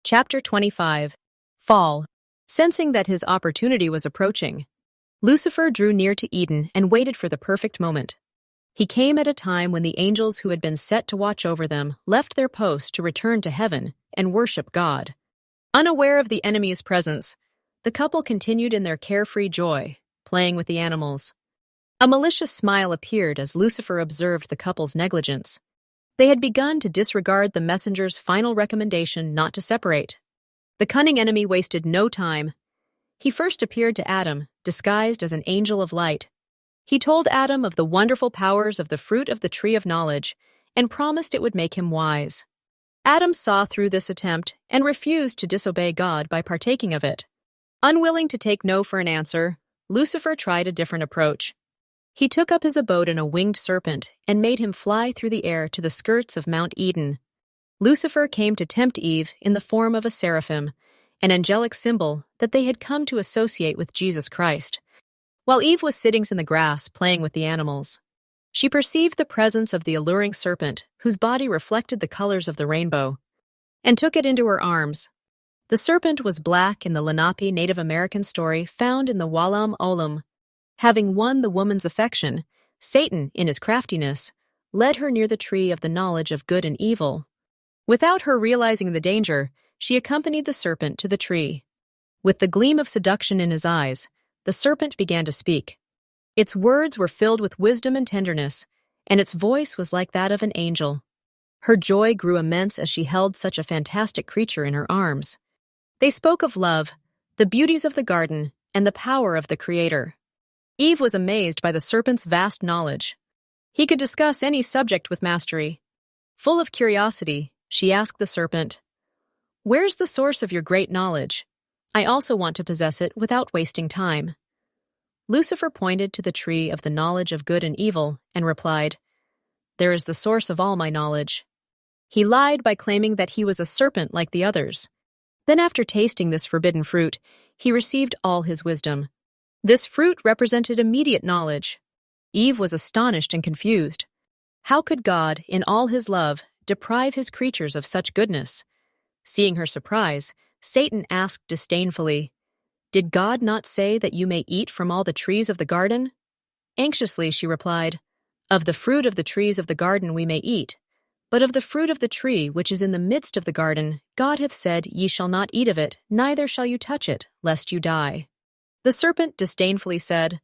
Chapter 25. Fall. Sensing that his opportunity was approaching, Lucifer drew near to Eden and waited for the perfect moment. He came at a time when the angels who had been set to watch over them left their post to return to heaven and worship God. Unaware of the enemy's presence, the couple continued in their carefree joy, playing with the animals. A malicious smile appeared as Lucifer observed the couple's negligence. They had begun to disregard the messenger's final recommendation not to separate. The cunning enemy wasted no time. He first appeared to Adam, disguised as an angel of light. He told Adam of the wonderful powers of the fruit of the tree of knowledge and promised it would make him wise. Adam saw through this attempt and refused to disobey God by partaking of it. Unwilling to take no for an answer, Lucifer tried a different approach. He took up his abode in a winged serpent and made him fly through the air to the skirts of Mount Eden. Lucifer came to tempt Eve in the form of a seraphim, an angelic symbol that they had come to associate with Jesus Christ. While Eve was sitting in the grass playing with the animals, she perceived the presence of the alluring serpent, whose body reflected the colors of the rainbow, and took it into her arms. The serpent was black in the Lenape Native American story found in the Walam Olam. Having won the woman's affection, Satan, in his craftiness, led her near the tree of the knowledge of good and evil. Without her realizing the danger, she accompanied the serpent to the tree. With the gleam of seduction in his eyes, the serpent began to speak. Its words were filled with wisdom and tenderness, and its voice was like that of an angel. Her joy grew immense as she held such a fantastic creature in her arms. They spoke of love, the beauties of the garden, and the power of the Creator. Eve was amazed by the serpent's vast knowledge. He could discuss any subject with mastery. Full of curiosity, she asked the serpent, "Where's the source of your great knowledge? I also want to possess it without wasting time." Lucifer pointed to the tree of the knowledge of good and evil and replied, "There is the source of all my knowledge." He lied by claiming that he was a serpent like the others. Then after tasting this forbidden fruit, he received all his wisdom. This fruit represented immediate knowledge. Eve was astonished and confused. How could God, in all his love, deprive his creatures of such goodness? Seeing her surprise, Satan asked disdainfully, "Did God not say that you may eat from all the trees of the garden?" Anxiously she replied, "Of the fruit of the trees of the garden we may eat, but of the fruit of the tree which is in the midst of the garden, God hath said, Ye shall not eat of it, neither shall you touch it, lest you die." The serpent disdainfully said,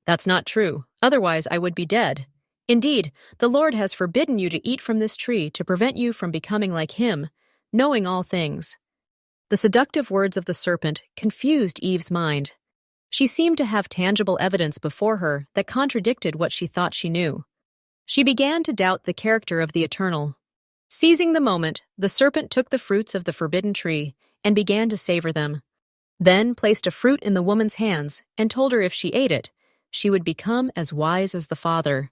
"That's not true, otherwise I would be dead. Indeed, the Lord has forbidden you to eat from this tree to prevent you from becoming like him, knowing all things." The seductive words of the serpent confused Eve's mind. She seemed to have tangible evidence before her that contradicted what she thought she knew. She began to doubt the character of the Eternal. Seizing the moment, the serpent took the fruits of the forbidden tree and began to savor them. Then placed a fruit in the woman's hands and told her if she ate it, she would become as wise as the Father.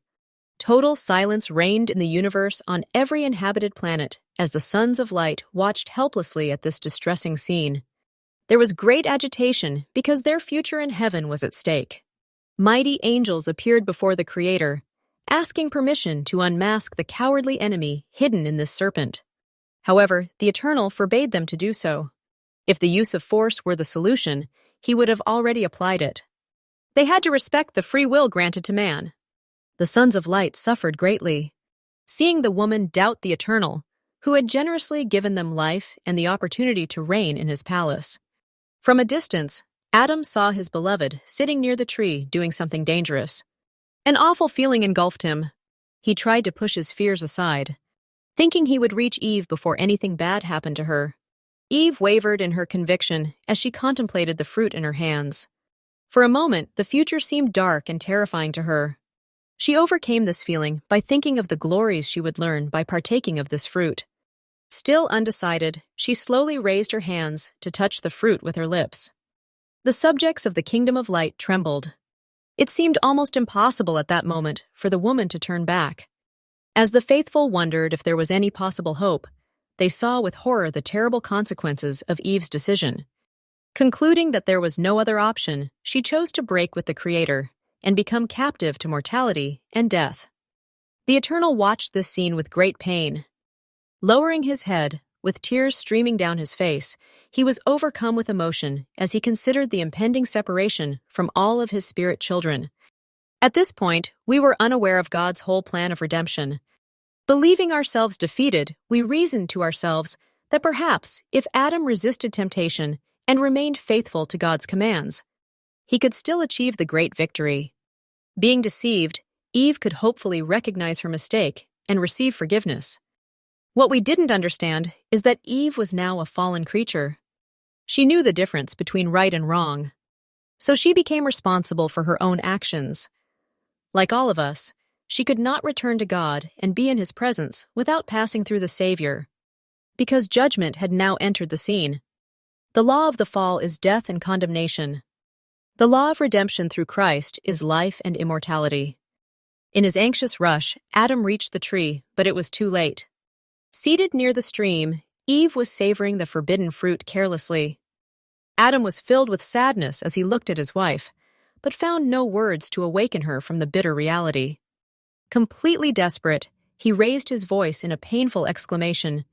Total silence reigned in the universe on every inhabited planet as the sons of light watched helplessly at this distressing scene. There was great agitation because their future in heaven was at stake. Mighty angels appeared before the Creator, asking permission to unmask the cowardly enemy hidden in this serpent. However, the Eternal forbade them to do so. If the use of force were the solution, he would have already applied it. They had to respect the free will granted to man. The sons of light suffered greatly. Seeing the woman doubt the Eternal, who had generously given them life and the opportunity to reign in his palace. From a distance, Adam saw his beloved sitting near the tree doing something dangerous. An awful feeling engulfed him. He tried to push his fears aside, thinking he would reach Eve before anything bad happened to her. Eve wavered in her conviction as she contemplated the fruit in her hands. For a moment, the future seemed dark and terrifying to her. She overcame this feeling by thinking of the glories she would learn by partaking of this fruit. Still undecided, she slowly raised her hands to touch the fruit with her lips. The subjects of the kingdom of light trembled. It seemed almost impossible at that moment for the woman to turn back. As the faithful wondered if there was any possible hope, they saw with horror the terrible consequences of Eve's decision. Concluding that there was no other option, she chose to break with the Creator and become captive to mortality and death. The Eternal watched this scene with great pain. Lowering his head, with tears streaming down his face, he was overcome with emotion as he considered the impending separation from all of his spirit children. At this point, we were unaware of God's whole plan of redemption. Believing ourselves defeated, we reasoned to ourselves that perhaps if Adam resisted temptation and remained faithful to God's commands, he could still achieve the great victory. Being deceived, Eve could hopefully recognize her mistake and receive forgiveness. What we didn't understand is that Eve was now a fallen creature. She knew the difference between right and wrong, so she became responsible for her own actions. Like all of us, she could not return to God and be in His presence without passing through the Savior, because judgment had now entered the scene. The law of the fall is death and condemnation. The law of redemption through Christ is life and immortality. In his anxious rush, Adam reached the tree, but it was too late. Seated near the stream, Eve was savoring the forbidden fruit carelessly. Adam was filled with sadness as he looked at his wife, but found no words to awaken her from the bitter reality. Completely desperate, he raised his voice in a painful exclamation,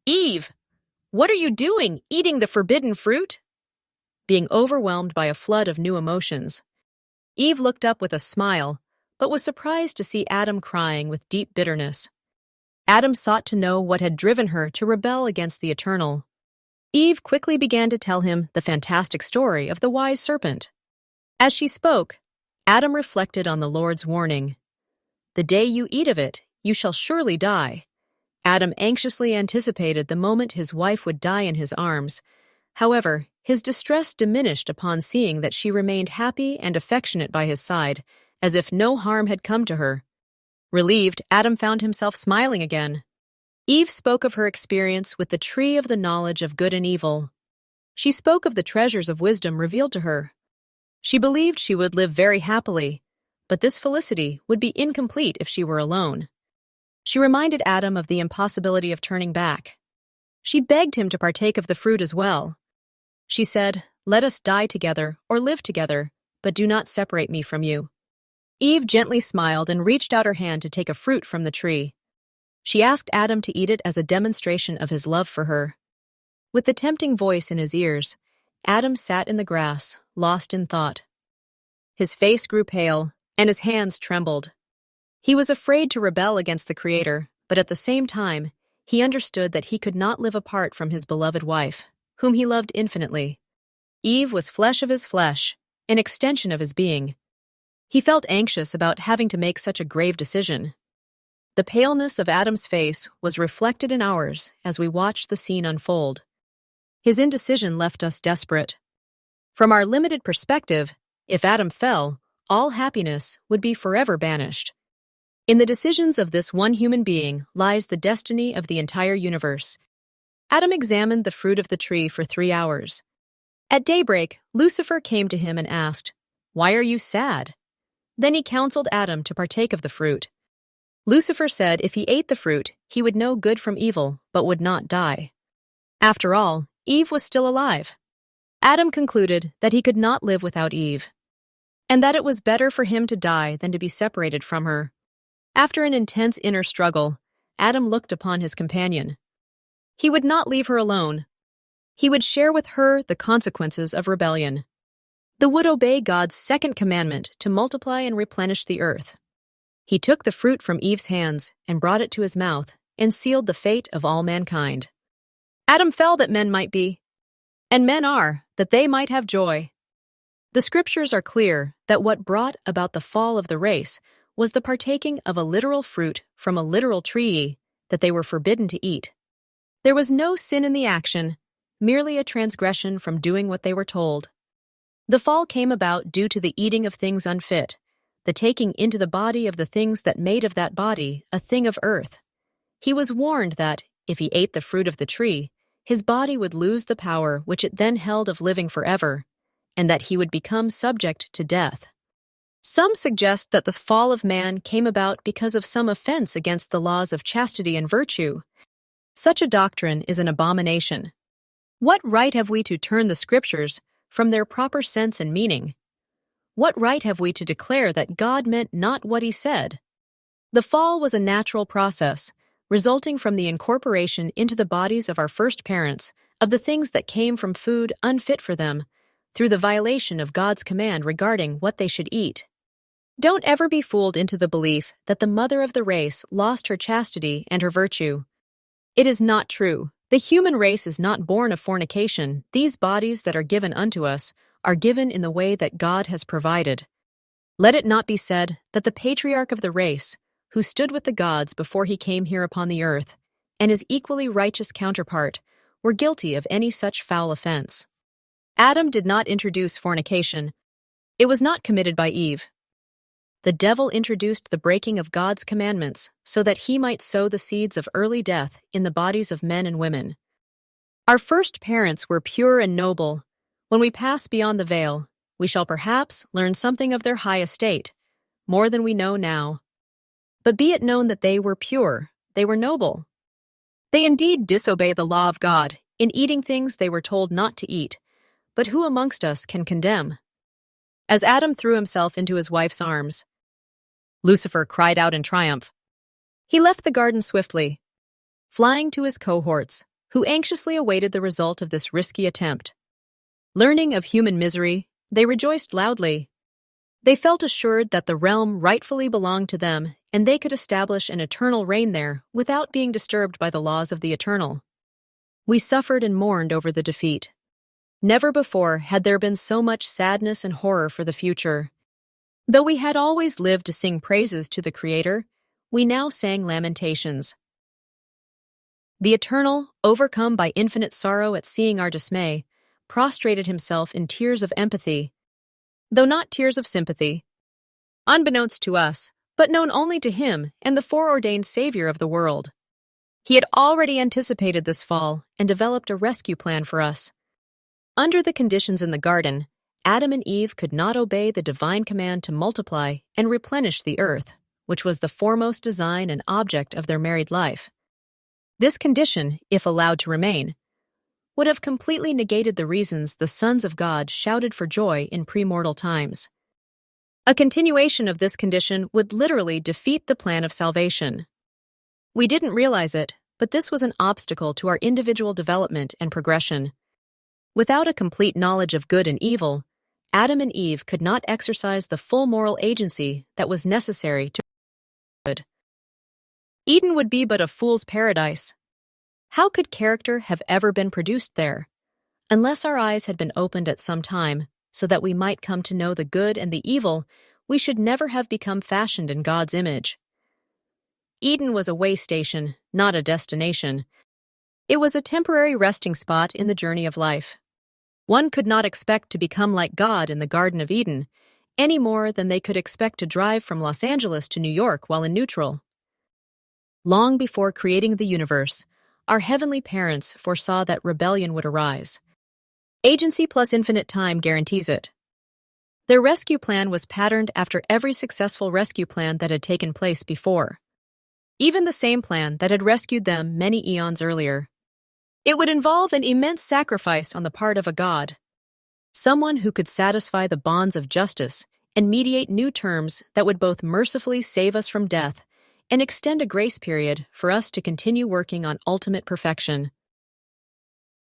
"Eve, what are you doing, eating the forbidden fruit?" Being overwhelmed by a flood of new emotions, Eve looked up with a smile, but was surprised to see Adam crying with deep bitterness. Adam sought to know what had driven her to rebel against the Eternal. Eve quickly began to tell him the fantastic story of the wise serpent. As she spoke, Adam reflected on the Lord's warning. "The day you eat of it, you shall surely die." Adam anxiously anticipated the moment his wife would die in his arms. However, his distress diminished upon seeing that she remained happy and affectionate by his side, as if no harm had come to her. Relieved, Adam found himself smiling again. Eve spoke of her experience with the tree of the knowledge of good and evil. She spoke of the treasures of wisdom revealed to her. She believed she would live very happily, but this felicity would be incomplete if she were alone. She reminded Adam of the impossibility of turning back. She begged him to partake of the fruit as well. She said, "Let us die together or live together, but do not separate me from you." Eve gently smiled and reached out her hand to take a fruit from the tree. She asked Adam to eat it as a demonstration of his love for her. With the tempting voice in his ears, Adam sat in the grass, lost in thought. His face grew pale, and his hands trembled. He was afraid to rebel against the Creator, but at the same time, he understood that he could not live apart from his beloved wife, whom he loved infinitely. Eve was flesh of his flesh, an extension of his being. He felt anxious about having to make such a grave decision. The paleness of Adam's face was reflected in ours as we watched the scene unfold. His indecision left us desperate. From our limited perspective, if Adam fell, all happiness would be forever banished. In the decisions of this one human being lies the destiny of the entire universe. Adam examined the fruit of the tree for 3 hours. At daybreak, Lucifer came to him and asked, "Why are you sad?" Then he counseled Adam to partake of the fruit. Lucifer said if he ate the fruit, he would know good from evil, but would not die. After all, Eve was still alive. Adam concluded that he could not live without Eve, and that it was better for him to die than to be separated from her. After an intense inner struggle, Adam looked upon his companion. He would not leave her alone. He would share with her the consequences of rebellion. They would obey God's second commandment to multiply and replenish the earth. He took the fruit from Eve's hands and brought it to his mouth and sealed the fate of all mankind. Adam fell that men might be, and men are, that they might have joy. The scriptures are clear that what brought about the fall of the race was the partaking of a literal fruit from a literal tree that they were forbidden to eat. There was no sin in the action, merely a transgression from doing what they were told. The fall came about due to the eating of things unfit, the taking into the body of the things that made of that body a thing of earth. He was warned that, if he ate the fruit of the tree, his body would lose the power which it then held of living forever, and that he would become subject to death. Some suggest that the fall of man came about because of some offense against the laws of chastity and virtue. Such a doctrine is an abomination. What right have we to turn the scriptures from their proper sense and meaning? What right have we to declare that God meant not what he said? The fall was a natural process, resulting from the incorporation into the bodies of our first parents of the things that came from food unfit for them, through the violation of God's command regarding what they should eat. Don't ever be fooled into the belief that the mother of the race lost her chastity and her virtue. It is not true. The human race is not born of fornication. These bodies that are given unto us are given in the way that God has provided. Let it not be said that the patriarch of the race, who stood with the gods before he came here upon the earth, and his equally righteous counterpart, were guilty of any such foul offense. Adam did not introduce fornication. It was not committed by Eve. The devil introduced the breaking of God's commandments so that he might sow the seeds of early death in the bodies of men and women. Our first parents were pure and noble. When we pass beyond the veil, we shall perhaps learn something of their high estate, more than we know now. But be it known that they were pure, they were noble. They indeed disobey the law of God in eating things they were told not to eat, but who amongst us can condemn? As Adam threw himself into his wife's arms, Lucifer cried out in triumph. He left the garden swiftly, flying to his cohorts, who anxiously awaited the result of this risky attempt. Learning of human misery, they rejoiced loudly. They felt assured that the realm rightfully belonged to them, and they could establish an eternal reign there without being disturbed by the laws of the eternal. We suffered and mourned over the defeat. Never before had there been so much sadness and horror for the future. Though we had always lived to sing praises to the Creator, we now sang lamentations. The Eternal, overcome by infinite sorrow at seeing our dismay, prostrated himself in tears of empathy, though not tears of sympathy. Unbeknownst to us, but known only to him and the foreordained Savior of the world. He had already anticipated this fall and developed a rescue plan for us. Under the conditions in the garden, Adam and Eve could not obey the divine command to multiply and replenish the earth, which was the foremost design and object of their married life. This condition, if allowed to remain, would have completely negated the reasons the sons of God shouted for joy in premortal times. A continuation of this condition would literally defeat the plan of salvation. We didn't realize it, but this was an obstacle to our individual development and progression. Without a complete knowledge of good and evil, Adam and Eve could not exercise the full moral agency that was necessary to good. Eden would be but a fool's paradise. How could character have ever been produced there? Unless our eyes had been opened at some time, so that we might come to know the good and the evil, we should never have become fashioned in God's image. Eden was a way station, not a destination. It was a temporary resting spot in the journey of life. One could not expect to become like God in the Garden of Eden, any more than they could expect to drive from Los Angeles to New York while in neutral. Long before creating the universe, our heavenly parents foresaw that rebellion would arise. Agency plus infinite time guarantees it. Their rescue plan was patterned after every successful rescue plan that had taken place before. Even the same plan that had rescued them many eons earlier. It would involve an immense sacrifice on the part of a God, someone who could satisfy the bonds of justice and mediate new terms that would both mercifully save us from death and extend a grace period for us to continue working on ultimate perfection.